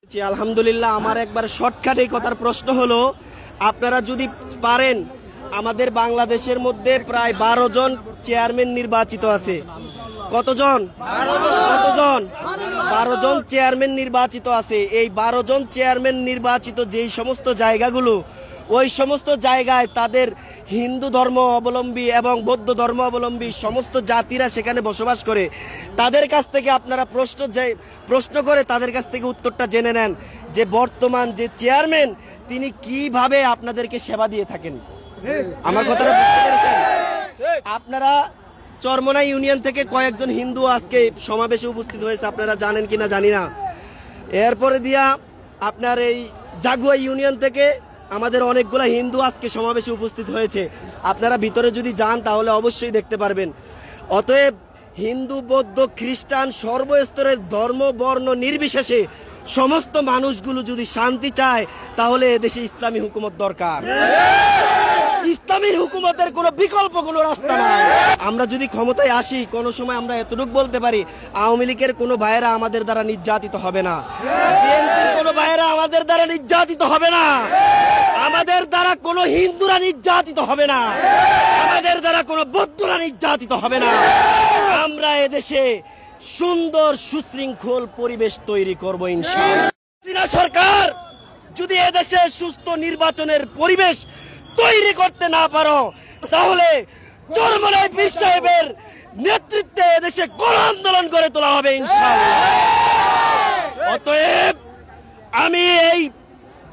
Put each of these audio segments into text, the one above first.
আলহামদুলিল্লাহ। আমার একবার শর্টকাট এই কথার প্রশ্ন হলো, আপনারা যদি পারেন, আমাদের বাংলাদেশের মধ্যে প্রায় 12 জন চেয়ারম্যান নির্বাচিত আছে। কতজন? 12 জন চেয়ারম্যান নির্বাচিত আছে। এই 12 জন চেয়ারম্যান নির্বাচিত যেই সমস্ত জায়গাগুলো, ওই সমস্ত জায়গায় তাদের হিন্দু ধর্ম অবলম্বী এবং বৌদ্ধ ধর্ম অবলম্বী সমস্ত জাতিরা সেখানে বসবাস করে। তাদের কাছ থেকে আপনারা প্রশ্ন করে তাদের কাছ থেকে উত্তরটা জেনে নেন যে বর্তমান যে চেয়ারম্যান তিনি কিভাবে আপনাদেরকে সেবা দিয়ে থাকেন। আমার কথাটা বুঝতে পেরেছেন? আপনারা চরমোনাই ইউনিয়ন থেকে কয়েকজন হিন্দু আজকে সমাবেশে উপস্থিত হয়েছে, আপনারা জানেন কিনা জানি না। এরপরে দিয়া আপনার এই জাগুয়া ইউনিয়ন থেকে আমাদের অনেকগুলা হিন্দু আজকে সমাবেশে উপস্থিত হয়েছে। আপনারা ভিতরে যদি যান তাহলে অবশ্যই দেখতে পারবেন। অতএব হিন্দু বৌদ্ধ খ্রিস্টান সর্বস্তরের ধর্ম বর্ণ নির্বিশেষে সমস্ত মানুষগুলো যদি শান্তি চায় তাহলে এদেশে ইসলামী হুকুমত দরকার। ইসলামী হুকুমতের কোনো বিকল্প কোনো রাস্তা নাই। আমরা যদি ক্ষমতায় আসি, কোনো সময় আমরা এতটুকু বলতে পারি, আওয়ামী লীগের কোনো ভাইয়েরা আমাদের দ্বারা নির্যাতিত হবে না, বিএনপির কোনো ভাইয়েরা আমাদের দ্বারা নির্যাতিত হবে না, আমাদের দ্বারা কোনো হিন্দুরা নির্যাতিত হবে না, আমাদের দ্বারা কোনো বৌদ্ধরা নির্যাতিত হবে না। আমরা এদেশে সুন্দর সুশৃঙ্খল পরিবেশ তৈরি করব ইনশাআল্লাহ। সরকার যদি এদেশে সুস্থ নির্বাচনের পরিবেশ তৈরি করতে না পারো তাহলে চরমোনাই পীর সাহেবের নেতৃত্বে এদেশে গণ আন্দোলন গড়ে তোলা হবে ইনশাআল্লাহ। অতএব আমি এই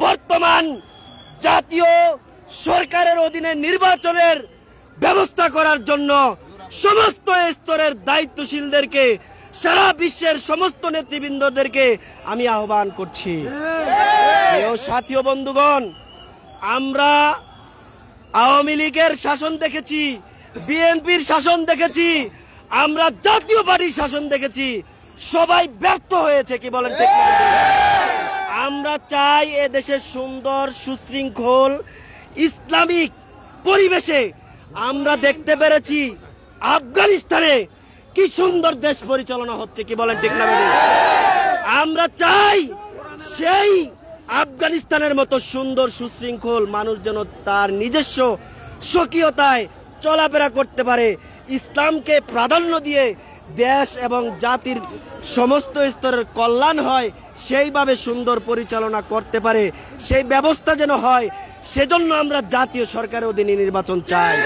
বর্তমান জাতীয় সরকারের অধীনে নির্বাচনের ব্যবস্থা করার জন্য সমস্ত স্তরের দায়িত্বশীলদেরকে, সারা বিশ্বের সমস্ত নেতৃবৃন্দদেরকে আমি আহ্বান করছি। প্রিয় সাথী ও বন্ধুগণ, আমরা আওয়ামী লীগের শাসন দেখেছি, বিএনপির শাসন দেখেছি, আমরা জাতীয় পার্টির শাসন দেখেছি, সবাই ব্যর্থ হয়েছে। কি বলেন? ঠিক না? আমরা চাই এ দেশের সুন্দর সুশৃঙ্খল ইসলামিক পরিবেশে। আমরা দেখতে পেরেছি আফগানিস্তানে কি সুন্দর দেশ পরিচালনা হচ্ছে। কি বলেন? ঠিক না? আমরা চাই সেই আফগানিস্তানের মতো সুন্দর সুশৃঙ্খল মানুষ যেন তার নিজস্ব স্বকীয়তায় চলাফেরা করতে পারে, ইসলামকে প্রাধান্য দিয়ে দেশ এবং জাতির সমস্ত স্তরের কল্যাণ হয়, সেইভাবে সুন্দর পরিচালনা করতে পারে, সেই ব্যবস্থা যেন হয়। সেজন্য আমরা জাতীয় সরকারের অধীনে নির্বাচন চাই।